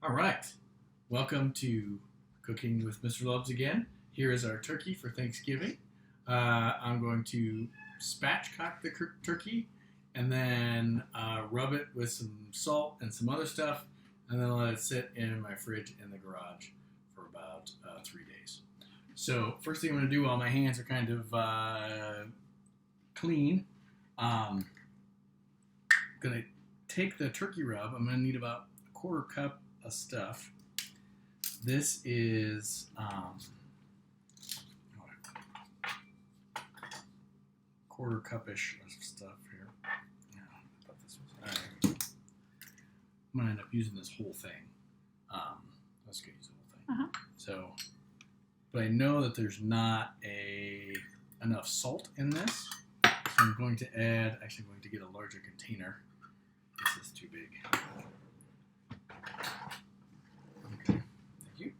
All right. Welcome to Cooking with Mr. Lubbs again. Here is our turkey for Thanksgiving. I'm going to spatchcock the turkey and then rub it with some salt and some other stuff, and then let it sit in my fridge in the garage for about 3 days. So first thing I'm going to do while my hands are kind of clean, I'm going to take the turkey rub. I'm going to need about a quarter cup of stuff. This is quarter cup-ish of stuff here. Yeah, I thought this was. All right. I'm gonna end up using this whole thing. Let's go use the whole thing. So, but I know that there's not enough salt in this, so I'm going to add. Actually, I'm going to get a larger container. This is too big. Okay, thank you.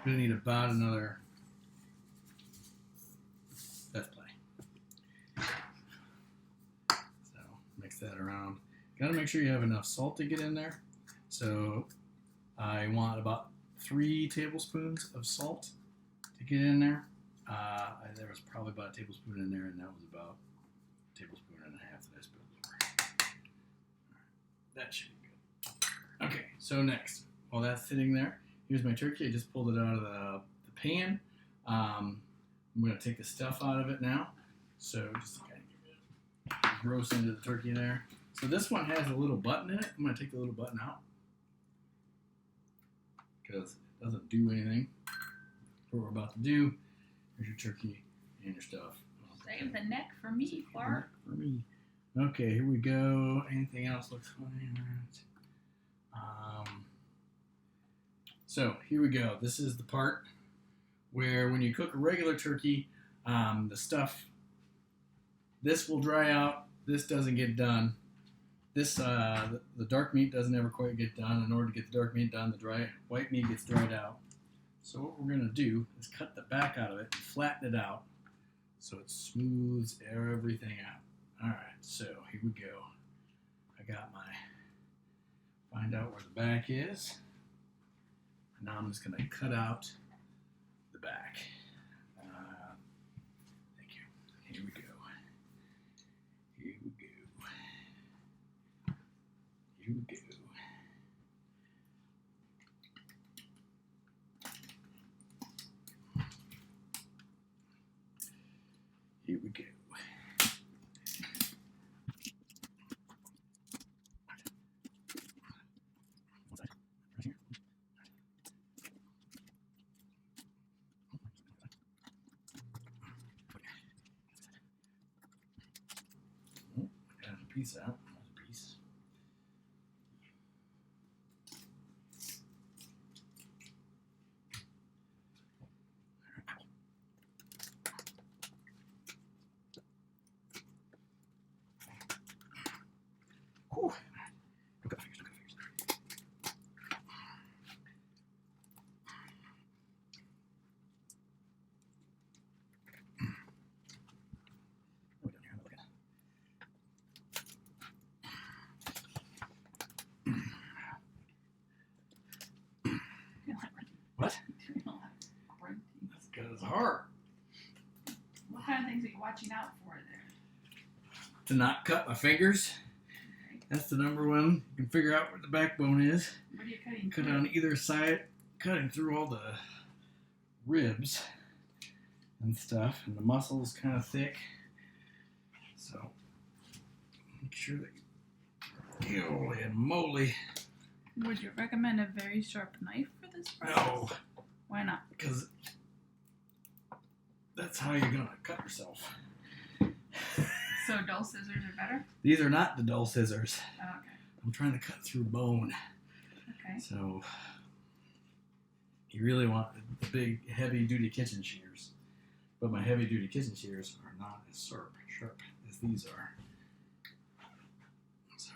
I'm gonna need about another. Let's play. So mix that around. Gotta make sure you have enough salt to get in there. So I want about 3 tablespoons of salt to get in there. There was probably about a tablespoon in there, and that was about a tablespoon and a half that I spilled over. That should be good. Okay, so next, while that's sitting there, here's my turkey. I just pulled it out of the pan. I'm going to take the stuff out of it now. So just to kind of gross into the turkey there. So this one has a little button in it. I'm going to take the little button out because it doesn't do anything. What we're about to do, here's your turkey and your stuff. Save the neck for me, Clark. For me. Okay, here we go. Anything else looks funny? So here we go. This is the part where when you cook a regular turkey, the stuff, this will dry out. This doesn't get done. This the dark meat doesn't ever quite get done. In order to get the dark meat done, the white meat gets dried out. So what we're going to do is cut the back out of it and flatten it out so it smooths everything out. All right, so here we go. I got find out where the back is. And now I'm just going to cut out the back. Thank you. Here we go. Here we go. Here we go. Here we go. Piece out. Another piece. Whew. Look at the fingers. Look at the fingers. What? That's good as heart. What kind of things are you watching out for there? To not cut my fingers. Okay. That's the number one. You can figure out where the backbone is. What are you cutting? Cut on either side, cutting through all the ribs and stuff, and the muscle's kind of thick. So make sure that you holy and moly. Would you recommend a very sharp knife for this process? No, Why not? because that's how you're gonna cut yourself. So dull scissors are better? These are not the dull scissors. Oh, okay. I'm trying to cut through bone. Okay. So you really want the big, heavy-duty kitchen shears. But my heavy-duty kitchen shears are not as sharp as these are. So.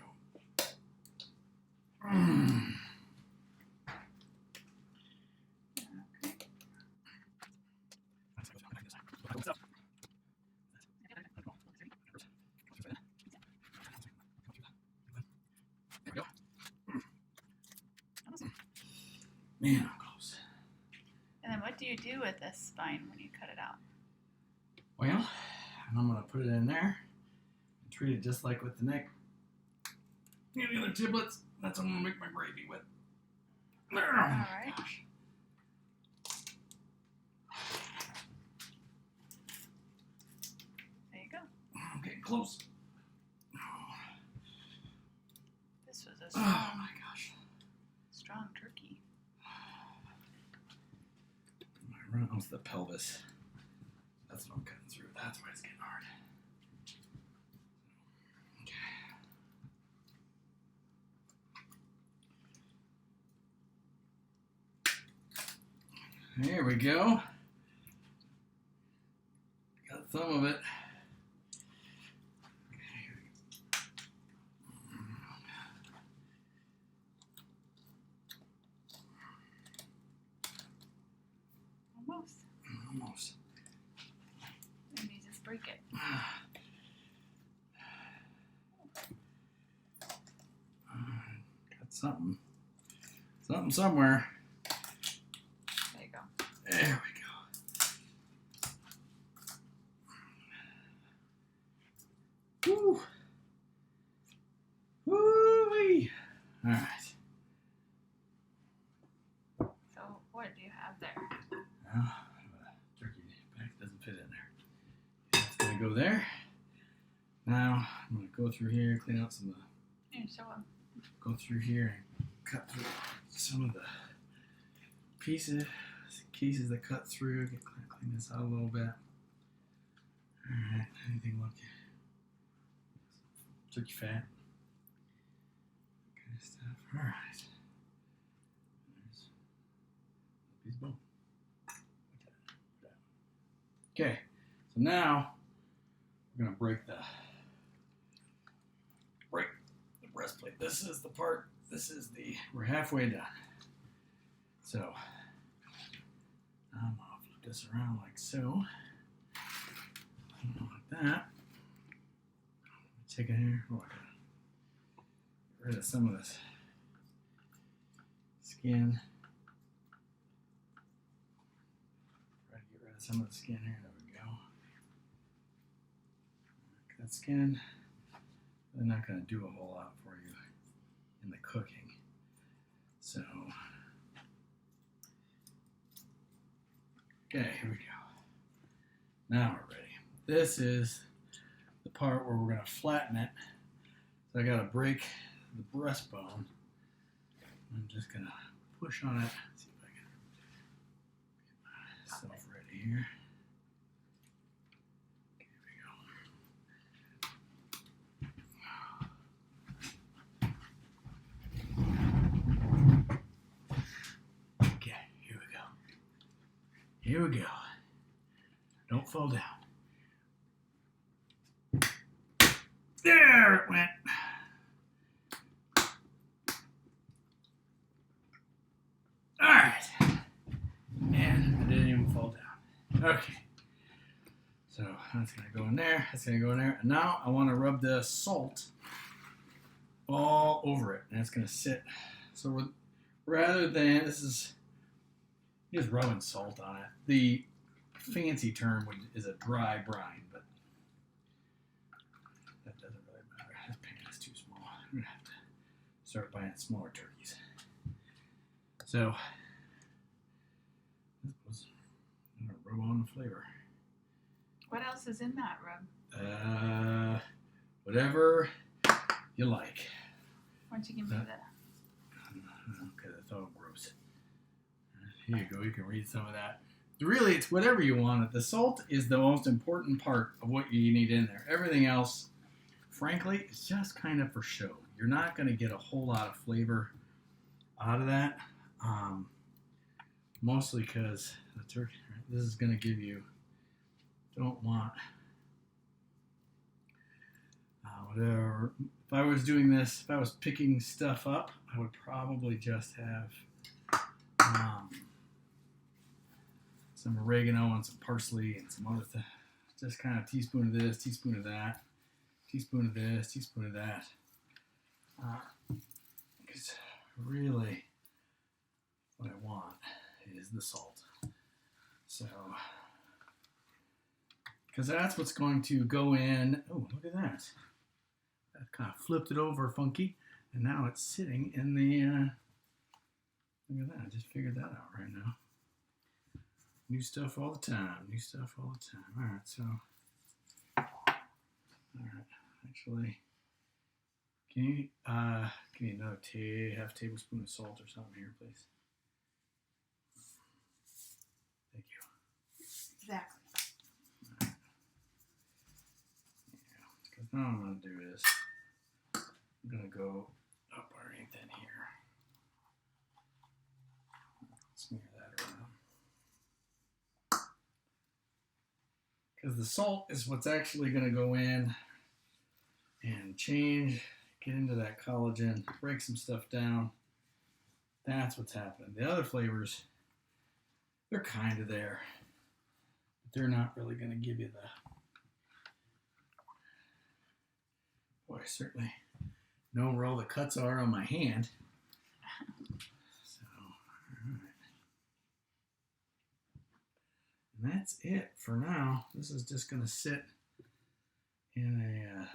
Man, I'm close. And then what do you do with this spine when you cut it out? Well, I'm going to put it in there and treat it just like with the neck. And the other giblets, that's what I'm going to make my gravy with. All right. Gosh. There you go. I'm getting close. This was a Oh my gosh. strong turkey. Around the pelvis. That's what I'm cutting through. That's why it's getting hard. Okay. There we go. Got some of it. Almost. Maybe just break it. Got something. Something somewhere. There you go. There we go. Woo! Woo-wee! All right. So what do you have there? Now, turkey back doesn't fit in there. It's gonna go there. Now I'm gonna go through here, clean out some of the. Here, show them. Go through here and cut through some of the pieces that cut through. Clean this out a little bit. All right. Anything look? Turkey fat. Kind of stuff. All right. There's a piece of bone. Okay, so now we're gonna break the breastplate. This is the part. We're halfway done. So I'm gonna flip this around like so. Like that. Take it here. Oh, I gotta get rid of some of this skin. Try to get rid of some of the skin here. There we go. That skin. They're not going to do a whole lot for you in the cooking. So, okay, here we go. Now we're ready. This is the part where we're going to flatten it. So I got to break the breastbone. I'm just going to push on it. See if I can get myself ready here. Here we go. Don't fall down. There it went. All right. And I didn't even fall down. Okay. So that's going to go in there. That's going to go in there. And now I want to rub the salt all over it. And it's going to sit. So rather than, this is just rubbing salt on it. The fancy term is a dry brine, but that doesn't really matter. This pan is too small. I'm going to have to start buying smaller turkeys. So, I'm going to rub on the flavor. What else is in that rub? Whatever you like. Why don't you give me that? Okay, that's all gross. Here you go. You can read some of that. Really, it's whatever you want. The salt is the most important part of what you need in there. Everything else, frankly, it's just kind of for show. You're not going to get a whole lot of flavor out of that. Mostly because the turkey, this is going to give you, don't want whatever. If I was doing this, if I was picking stuff up, I would probably just have some oregano and some parsley and some other stuff. Just kind of teaspoon of this, teaspoon of that, teaspoon of this, teaspoon of that. Because really, what I want is the salt. So, because that's what's going to go in. Oh, look at that. That kind of flipped it over funky. And now it's sitting in the, look at that. I just figured that out right now. New stuff all the time. New stuff all the time. All right, so, all right, actually, can you give me another half tablespoon of salt or something here, please? Thank you. Exactly. All right. Yeah, because now what I'm going to do is I'm going to go up underneath in here. Smear that around. Because the salt is what's actually going to go in and change, get into that collagen, break some stuff down. That's what's happening. The other flavors, they're kind of there, but they're not really going to give you the, boy, certainly know where all the cuts are on my hand. So, all right. And that's it for now. This is just going to sit in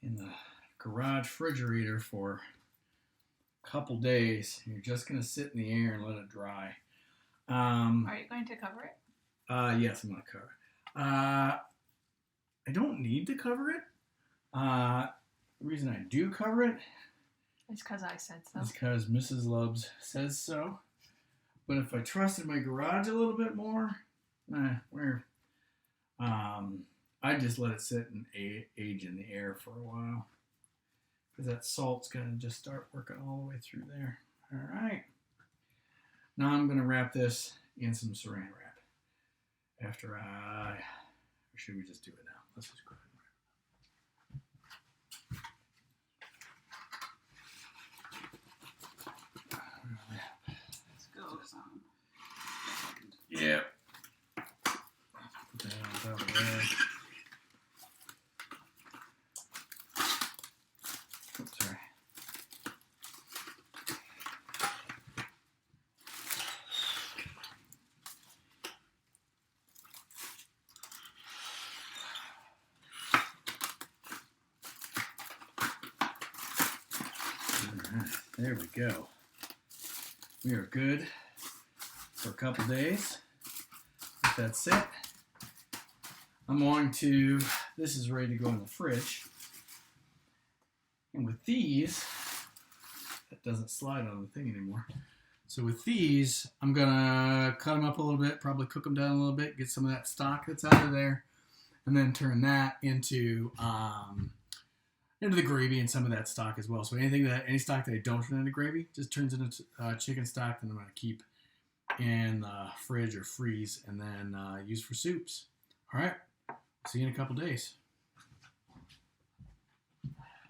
the garage refrigerator for a couple days. You're just going to sit in the air and let it dry. Are you going to cover it? Yes, I'm going to cover it. I don't need to cover it. The reason I do cover it It's because I said so. is because Mrs. Lubbs says so. But if I trusted my garage a little bit more, I just let it sit and age in the air for a while. Because that salt's going to just start working all the way through there. All right. Now I'm going to wrap this in some saran wrap. Or should we just do it now? Let's just go ahead and wrap. Let's go. Yeah. Put that on top of there. Oops, sorry. All right, there we go. We are good for a couple days. Let that sit. I'm going to, this is ready to go in the fridge. And with these, that doesn't slide on the thing anymore. So with these, I'm gonna cut them up a little bit, probably cook them down a little bit, get some of that stock that's out of there, and then turn that into the gravy and some of that stock as well. So any stock that I don't turn into gravy just turns into chicken stock that I'm gonna keep in the fridge or freeze and then use for soups. All right, see you in a couple days.